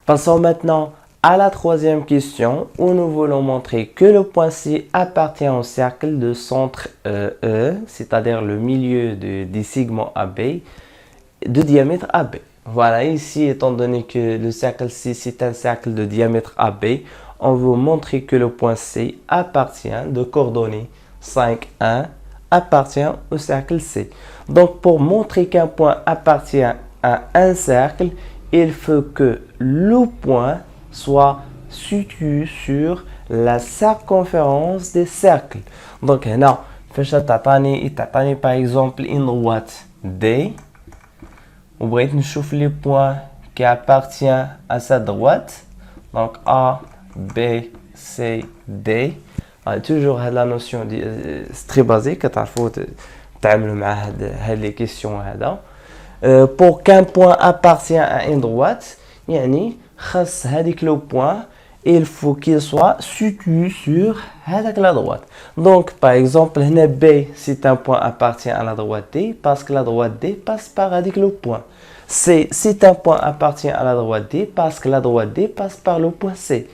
Passons maintenant à la troisième question où nous voulons montrer que le point C appartient au cercle de centre E, c'est-à-dire le milieu des segments AB de diamètre AB. Voilà, ici, étant donné que le cercle C, c'est un cercle de diamètre AB, on veut montrer que le point C appartient, de coordonnées 5, 1, appartient au cercle C. Donc, pour montrer qu'un point appartient à un cercle, il faut que le point soit situé sur la circonférence des cercles. Donc, là, par exemple une droite D. On va voir les points qui appartiennent à cette droite. Donc, A, B, C, D. Toujours la notion c'est très basique. Les questions. Pour qu'un point appartient à une droite, le point, il faut qu'il soit situé sur la droite. Donc, par exemple, B, c'est un point appartient à la droite D parce que la droite D passe par le point. C, c'est un point appartient à la droite D parce que la droite D passe par le point C.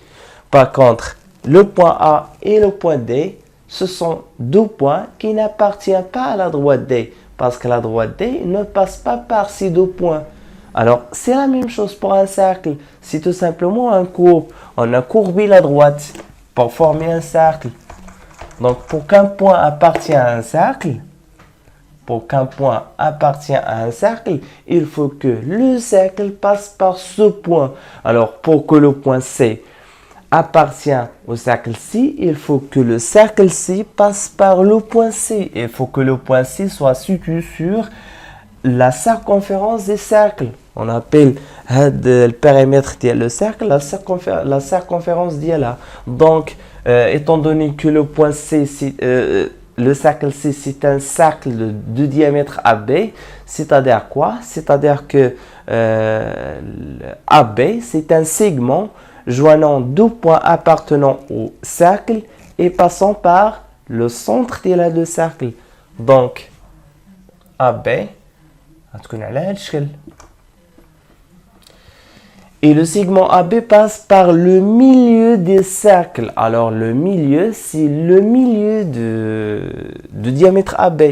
Par contre, le point A et le point D, ce sont deux points qui n'appartiennent pas à la droite D parce que la droite D ne passe pas par ces deux points. Alors, c'est la même chose pour un cercle. C'est tout simplement un courbe. On a courbé la droite pour former un cercle. Donc, pour qu'un point appartienne à un cercle, il faut que le cercle passe par ce point. Alors, pour que le point C appartient au cercle C, il faut que le cercle C passe par le point C. Il faut que le point C soit situé sur la circonférence des cercles. On appelle le périmètre de le cercle la circonférence de là. Donc, étant donné que le point C, le cercle C, c'est un cercle de diamètre AB, c'est-à-dire quoi? C'est-à-dire que AB, c'est un segment joignant deux points appartenant au cercle et passant par le centre de la deux cercles. Donc, AB, et le segment AB passe par le milieu des cercles. Alors, le milieu, c'est le milieu de diamètre AB.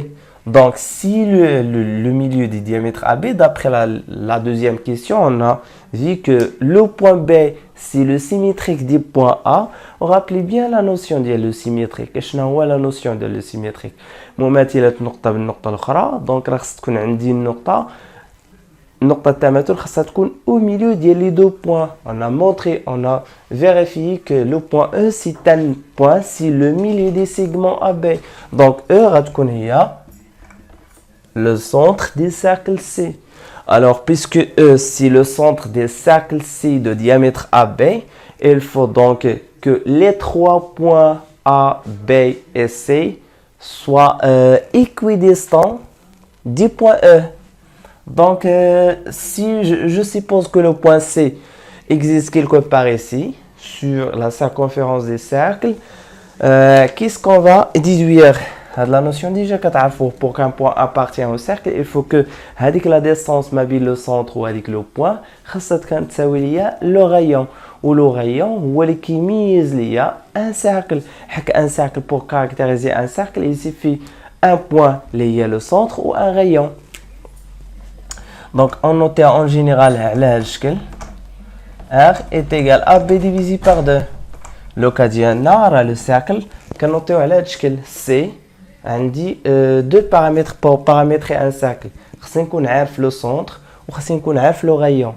Donc, si le milieu du diamètre AB, d'après la deuxième question, on a vu que le point B, c'est le symétrique du point A. On rappelez bien la notion de le symétrique. Qu'est-ce que la notion de le symétrique? مماثلة نقطة بالنقطة الأخرى. Donc, راح تكون عندي النقطة التماثل خاصها تكون au milieu ديال les deux points. On a vérifié que le point E, c'est un point, c'est le milieu des segments AB. Donc, E غتكون هي le centre des cercles C. Alors, puisque E, c'est le centre des cercles C de diamètre AB, il faut donc que les trois points A, B et C soient équidistants du point E. Donc, si je suppose que le point C existe quelque part ici, sur la circonférence des cercles, qu'est-ce qu'on va déduire? La notion déjà pour qu'un point appartient au cercle, il faut que la distance مابين le centre ou avec le point خاصها كانت تساوي ليا le rayon ou le rayon هو اللي كيميز ليا un cercle. Un cercle, pour caractériser un cercle, il suffit un point lié le centre ou un rayon. Donc, on note en général R est égal à B divisé par 2. Le cas ديالنا le cercle كنوطيو على هذا الشكل C عندي deux paramètres pour paramétrer un cercle. خصني نكون عارف le centre وخصني نكون عارف le rayon.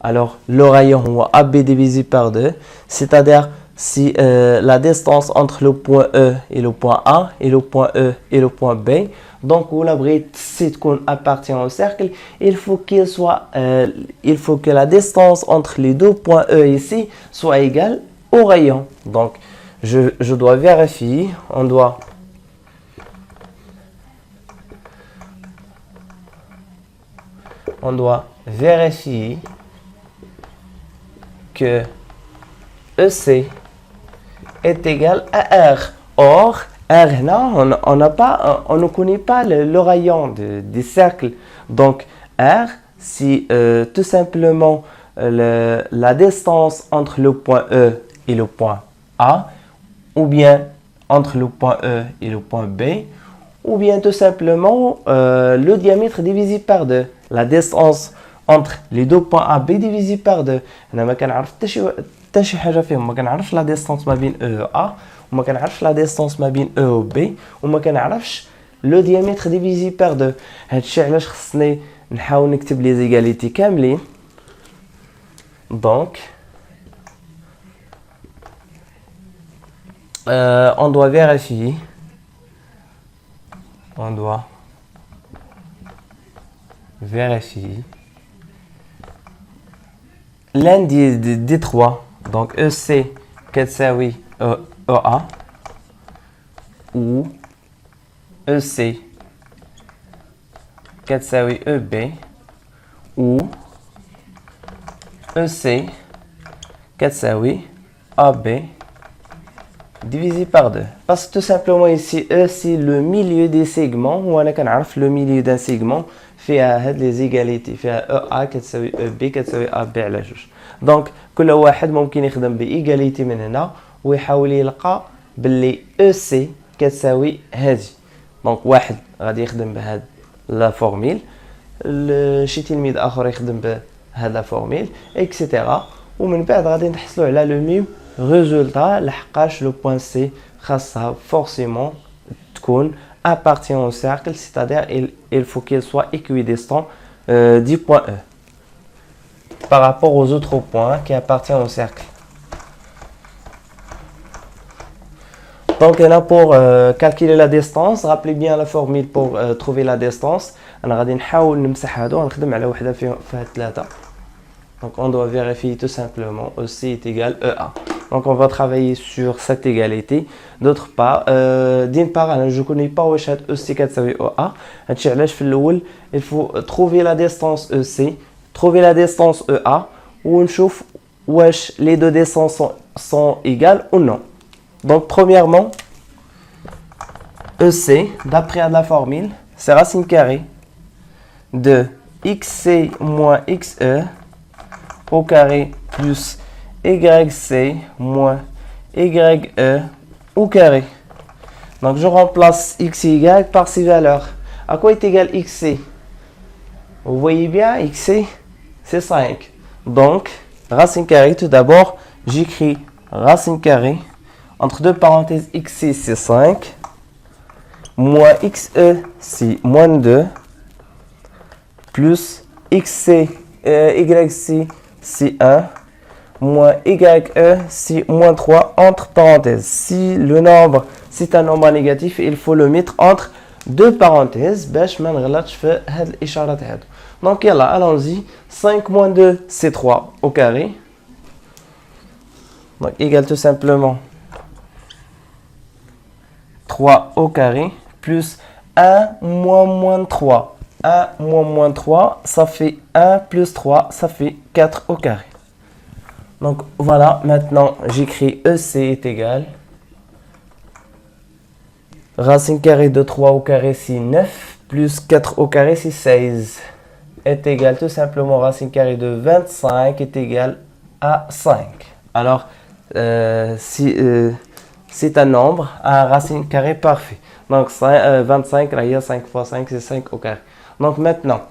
Alors, le rayon هو AB divisé par 2, c'est-à-dire si la distance entre le point E et le point A et le point E et le point B, donc où la bride C appartient au cercle, il faut que la distance entre les deux points E ici soit égale au rayon. Donc, je dois vérifier, on doit vérifier que EC est égal à R. Or, R, non, on ne connaît pas le rayon des cercles. Donc, R, c'est tout simplement la distance entre le point E et le point A, ou bien entre le point E et le point B, ou bien tout simplement le diamètre divisé par 2. La distance entre les deux points A, B divisé par 2. أنا ما كنعرف حتى شي حاجة فيهم. ما كنعرفش la distance ما بين E و A, وما كنعرفش la distance ما بين E و B, وما كنعرفش le diamètre divisé par 2. هادشي علاش خصني نحاول نكتب les égalités كاملين. Donc on doit vérifier. On doit vérifier l'un des trois. Donc EC كتساوي EA ou EC كتساوي EB ou EC كتساوي AB divisé par 2. Parce que tout simplement ici, E c'est le milieu des segments. Ou on a le milieu d'un segment fait les égalités. Fait EA كتساوي EB كتساوي AB على جوج. Donc كل واحد ممكن يخدم بإيجاليتي من هنا ويحاول يلقى باللي EC كتساوي هذه. دونك واحد غادي يخدم بهاد لا فورميل، شي تلميذ اخر يخدم بهاد لا فورميل اكسيتيرا، ومن بعد غادي نحصلوا على لو ميم ريزولتا لحقاش لو بوين سي خاصها فورسيمون تكون appartient au cercle, c'est-à-dire il faut qu'il soit équidistant du point E par rapport aux autres points qui appartiennent au cercle. Donc là pour calculer la distance, rappelez bien la formule pour trouver la distance. On va Donc on doit vérifier tout simplement EC est égal EA. Donc on va travailler sur cette égalité. D'autre part, d'une part, je ne connais pas EC كتساوي EA. Il faut trouver la distance EC, trouver la distance EA, ou نشوف واش les deux distances sont égales ou non. Donc premièrement, EC, d'après la formule, c'est racine carrée de XC moins XE au carré plus YC moins YE au carré. Donc je remplace X et Y par ces valeurs. À quoi est égal XC? Vous voyez bien, XC, c'est 5. Donc, racine carrée, tout d'abord, j'écris racine carrée. Entre deux parenthèses, XC c'est 5, moins XE c'est moins 2, plus XC, YC c'est 1, moins YE c'est moins 3, entre parenthèses. Si le nombre c'est un nombre négatif, il faut le mettre entre deux parenthèses, باش ما نغلطش في هاد الإشارات هادو. Donc يلا, allons-y. 5 moins 2 c'est 3 au carré. Donc égal tout simplement 3 au carré plus 1 moins 3. 1 moins 3, ça fait 1 plus 3, ça fait 4 au carré. Donc voilà, maintenant j'écris EC est égal. Racine carrée de 3 au carré c'est 9, plus 4 au carré c'est 16. Est égal tout simplement racine carrée de 25 est égal à 5. Alors, si c'est un nombre à racine carrée parfait. Donc 25, là, 5 fois 5, c'est 5 au carré. Donc maintenant,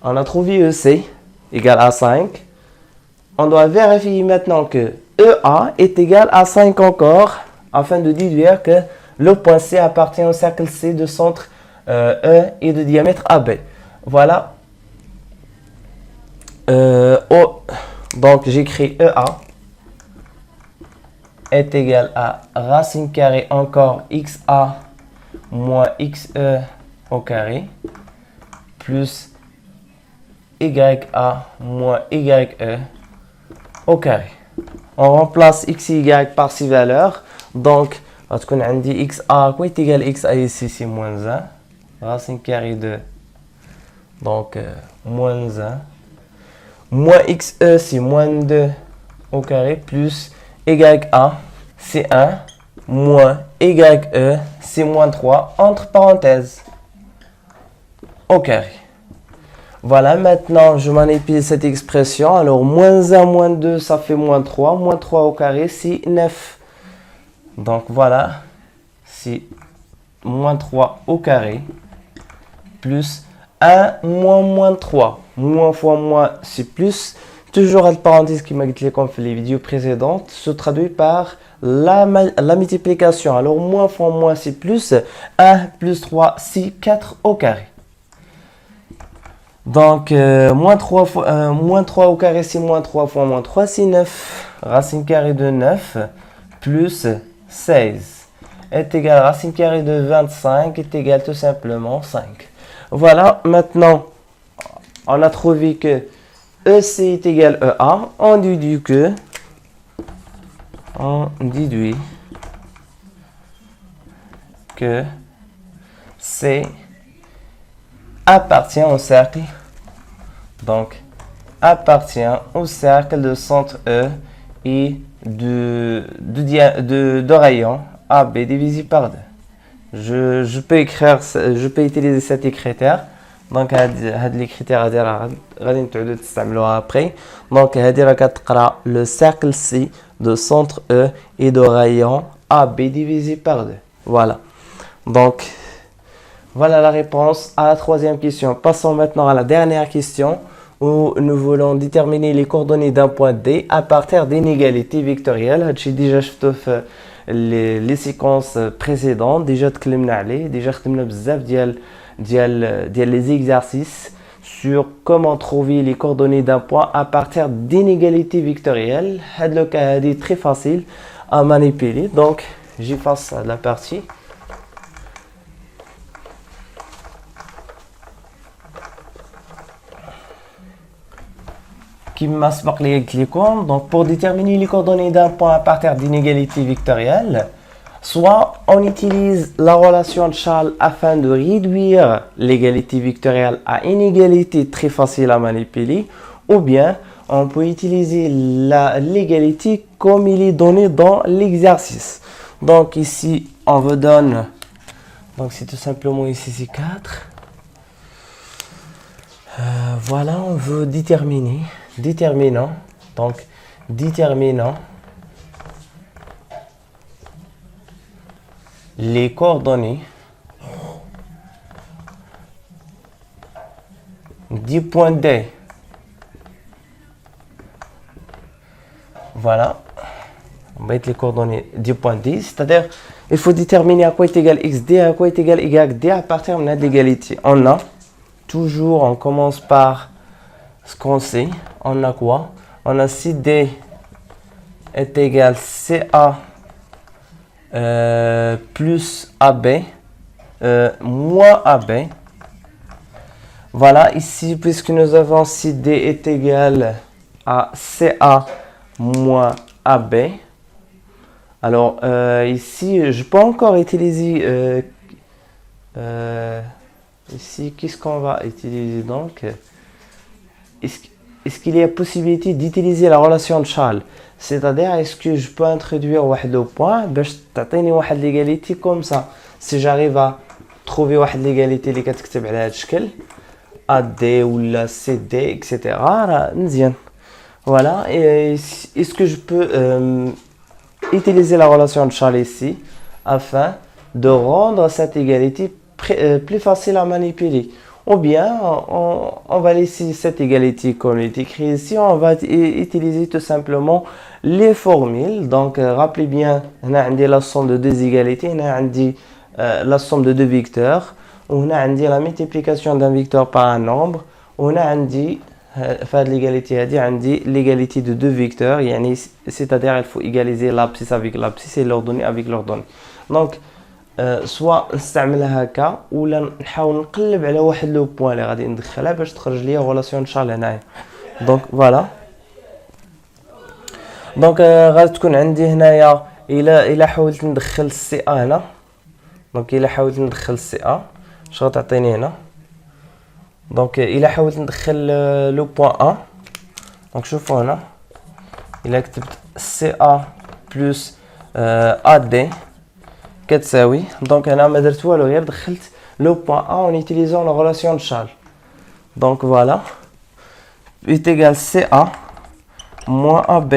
on a trouvé EC égal à 5. On doit vérifier maintenant que EA est égal à 5 encore, afin de déduire que le point C appartient au cercle C de centre E et de diamètre AB. Voilà. Donc j'écris EA est égal à racine carrée encore XA moins XE au carré plus YA moins YE au carré. On remplace X et Y par ces valeurs. Donc, on a dit XA quoi est égal à XA ici, c'est moins 1. Racine carrée de donc moins 1. Moins XE c'est moins 2 au carré plus YA c'est 1 moins YE c'est moins 3 entre parenthèses au carré. Voilà, maintenant je manipule cette expression. Alors, moins 1, moins 2, ça fait moins 3. Moins 3 au carré, c'est 9. Donc voilà, c'est moins 3 au carré, plus 1 moins 3. Moins fois moins, c'est plus. Toujours la parenthèse qui m'a dit comme fait les vidéos précédentes, se traduit par la multiplication. Alors, moins fois moins, c'est plus. 1 plus 3, c'est 4 au carré. Donc, moins 3 au carré, c'est moins 3 fois moins 3, c'est 9. Racine carrée de 9 plus 16 est égal à racine carrée de 25 est égal tout simplement 5. Voilà, maintenant, on a trouvé que EC est égal à EA. On déduit que C appartient au cercle. Donc, appartient au cercle de centre E et de rayon AB divisé par 2. Je peux utiliser cet critère. Donc, les critères après. Donc, le cercle C de centre E et de rayon AB divisé par 2. Voilà. Donc, voilà la réponse à la troisième question. Passons maintenant à la dernière question où nous voulons déterminer les coordonnées d'un point D à partir d'inégalités vectorielles. J'ai déjà fait les séquences précédentes. Déjà les exercices sur comment trouver les coordonnées d'un point à partir d'inégalités vectorielles. Le cas est très facile à manipuler. Donc, j'efface la partie. Donc, pour déterminer les coordonnées d'un point à partir d'inégalités vectorielles, soit on utilise la relation de Charles afin de réduire l'égalité vectorielle à une égalité très facile à manipuler, ou bien on peut utiliser l'égalité comme il est donné dans l'exercice. Donc ici, on vous donne, donc c'est tout simplement ici c'est 4. Voilà, on veut déterminant les coordonnées du point D. Voilà, on va mettre les coordonnées du point D, c'est-à-dire il faut déterminer à quoi est égal XD, à quoi est égal YD à partir de l'égalité. On a toujours, on commence par ce qu'on sait. On a quoi? On a si D est égal CA plus AB moins AB. Voilà, ici, puisque nous avons si D est égal à CA moins AB. Alors, ici, je peux encore utiliser... ici, qu'est-ce qu'on va utiliser donc? Est-ce qu'il y a possibilité d'utiliser la relation de Charles? C'est-à-dire, est-ce que je peux introduire le point pour l'égalité comme ça? Si j'arrive à trouver l'égalité اللي كتكتب على هذا الشكل AD ou la CD, etc. Voilà. Et est-ce que je peux utiliser la relation de Charles ici afin de rendre cette égalité plus facile à manipuler? Ou bien, on va laisser cette égalité comme est écrit ici. On va utiliser tout simplement les formules. Donc, rappelez bien, on a la somme de deux égalités. On a la somme de deux vecteurs. On a la multiplication d'un vecteur par un nombre. On a l'égalité de deux vecteurs. C'est-à-dire, il faut égaliser l'abscisse avec l'abscisse et l'ordonnée avec l'ordonnée. Donc, soit نستعملها هكا ولا نحاول نقلب على واحد لو بوين اللي غادي ندخلها باش تخرج لي غولاسيون شارل هنايا. دونك فوالا، دونك غادي تكون عندي هنايا الى حاولت ندخل سي ا هنا. دونك الى حاولت ندخل سي ا اش غتعطيني هنا؟ دونك الى حاولت ندخل لو بوين ا. دونك شوفوا هنا الى كتبت سي ا بلس ا دي كتساوي، دونك انا ما درت والو غير دخلت لو بوين ا en utilisant la relation de Charles. Donc voilà, est égal CA moins AB.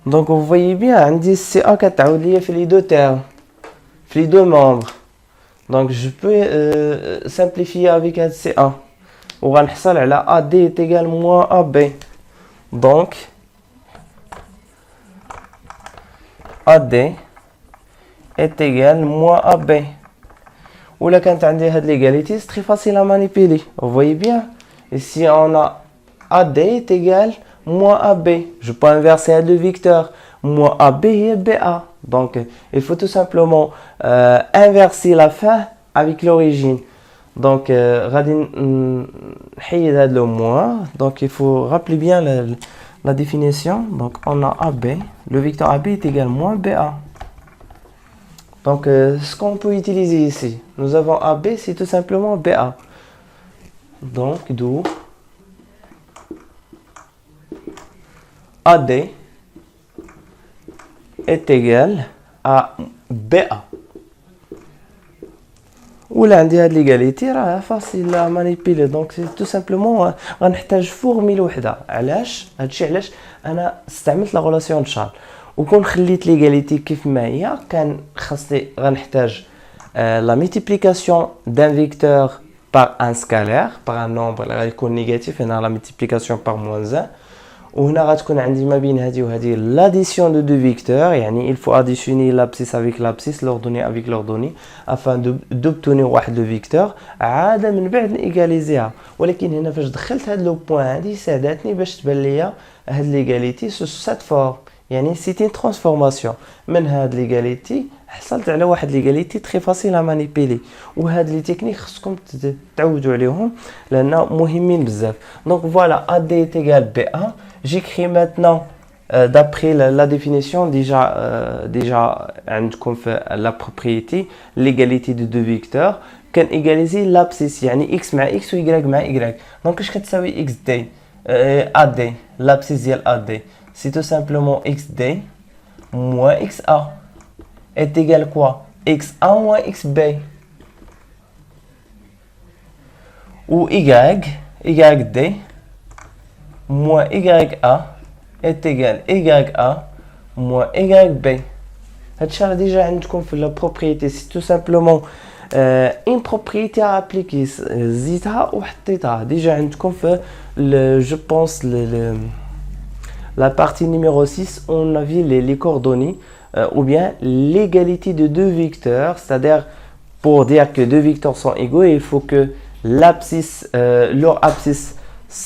Donc vous voyez bien, on dit CA qui fait les deux termes, les deux membres. Donc je peux simplifier avec CA. On va AD est égal moins AB. Donc AD est égal moins AB. Ou là quand on a l'égalité, c'est très facile à manipuler. Vous voyez bien. Ici on a AD est égal moins AB. Je peux inverser le vecteur. Moins AB et BA. Donc, il faut tout simplement inverser la fin avec l'origine. Donc, le moins. Donc, il faut rappeler bien la définition. Donc, on a AB. Le vecteur AB est égal à moins BA. Donc, ce qu'on peut utiliser ici, nous avons AB, c'est tout simplement BA. Donc, d'où AD est égal à BA. Ou là, l'égalité, c'est facile à manipuler. Donc, c'est tout simplement, on a une formule وحدة. علاش؟ هادشي علاش أنا استعملت la relation de Charles. وكون خليت l'égalité كيف ما هي، كان خاصني غنحتاج la multiplication d'un vecteur par un scalaire, par un nombre اللي غيكون négatif, هنا la multiplication par moins 1. وهنا غتكون عندي ما بين هذه وهذه l'addition de deux vecteurs, يعني il faut additionner l'abscisse avec l'abscisse, l'ordonnée avec l'ordonnée afin d'obtenir واحد le vecteur. عاد من بعد نيغاليزيها. ولكن هنا فاش دخلت هاد لو بوين هادي ساعدتني باش تبان ليا هاد ليغاليتي سو سات فورم، يعني سيتي ترانسفورماسيون من هاد ليغاليتي حصلت على واحد ليغاليتي تري فاسيل ا مانيبيلي. وهاد لي تكنيك خصكم تعودوا عليهم لان مهمين بزاف. دونك فوالا AD est égal BA. J'écris maintenant d'après la définition déjà عندكم في la propriété l'égalité de deux vecteurs كان égaliser l'abscisse يعني x مع x و y مع y. donc اش كتساوي xd AD l'abscisse ديال AD c'est tout simplement xd moins xa est égal quoi xa moins xb. ou yd moins YA est égal YA moins YB. هادشي déjà عندكم في la propriété. C'est tout simplement une propriété à appliquer. زيتها وحطيتها déjà عندكم في je pense la partie numéro 6 on a vu les coordonnées ou bien l'égalité de deux vecteurs, c'est-à-dire pour dire que deux vecteurs sont égaux, il faut que l'abscisse leur abscisse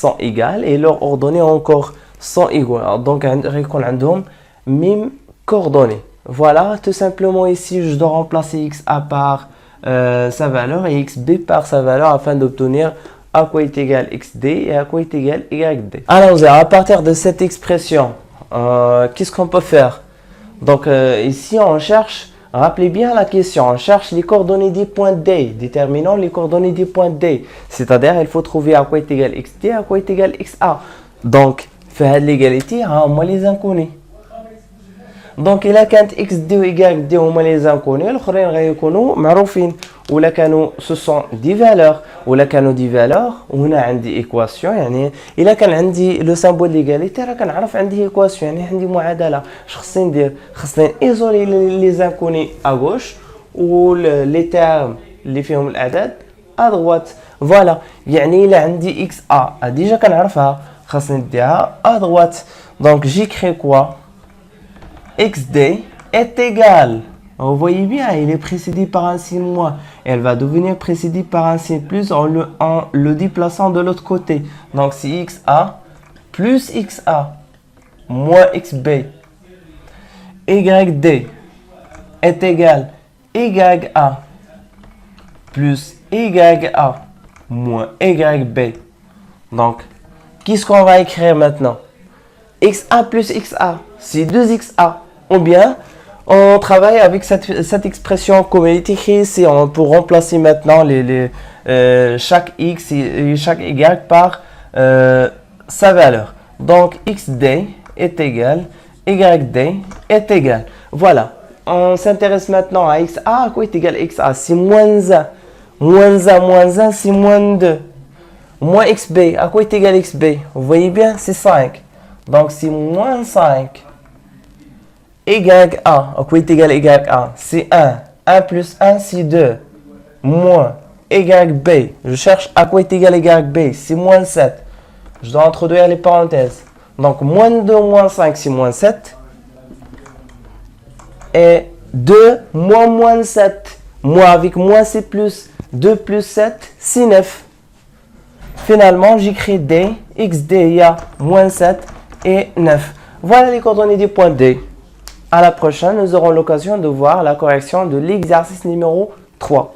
sont égales et leurs ordonnées encore sont égales. Donc, on a même coordonnées. Voilà, tout simplement ici, je dois remplacer xa par sa valeur et xb par sa valeur afin d'obtenir à quoi est égal xd et à quoi est égal yd. Alors, à partir de cette expression, qu'est-ce qu'on peut faire? Donc, ici, on cherche. Rappelez bien la question, on cherche les coordonnées des points D, déterminons les coordonnées des points D. C'est-à-dire, il faut trouver à quoi est égal XD, à quoi est égal XA. Donc, faire l'égalité, on les inconnus. Donc, il a quand XD ou YD, on les inconnus, les autres يكونوا معروفين. ou là ce sont des valeurs ou là des valeurs وهنا عندي équation يعني الا كان عندي لو سامبول ليغاليتي راه كنعرف عندي équation يعني عندي معادله. اش خصني ندير؟ خصني ايزولي لي زانكوني à gauche و لي تيرم اللي فيهم الاعداد à droite. فوالا يعني الا عندي اكس ا ديجا كنعرفها خصني نديها à droite. donc j'écris quoi xd est égal. Vous voyez bien, il est précédé par un signe moins. Elle va devenir précédée par un signe plus en le déplaçant de l'autre côté. Donc, c'est xa plus xa moins xb. yd est égal ya plus ya moins yb. Donc, qu'est-ce qu'on va écrire maintenant? xa plus xa, c'est 2xa. Ou bien, on travaille avec cette expression comme elle est écrite ici. On peut remplacer maintenant chaque x et chaque y par sa valeur. Donc, xd est égal, yd est égal. Voilà. On s'intéresse maintenant à xa. À quoi est égal xa? C'est moins 1. Moins 1, moins 1, c'est moins 2. Moins xb, à quoi est égal xb? Vous voyez bien, c'est 5. Donc, c'est moins 5. Égal A. À quoi est égal A? C'est 1. 1 plus 1, c'est 2. Moins égal B. Je cherche à quoi est égal B. C'est moins 7. Je dois introduire les parenthèses. Donc, moins 2 moins 5, c'est moins 7. Et 2 moins 7. Moins avec moins, c'est plus. 2 plus 7, c'est 9. Finalement, j'écris D. XD, il y a moins 7 et 9. Voilà les coordonnées du point D. À la prochaine, nous aurons l'occasion de voir la correction de l'exercice numéro 3.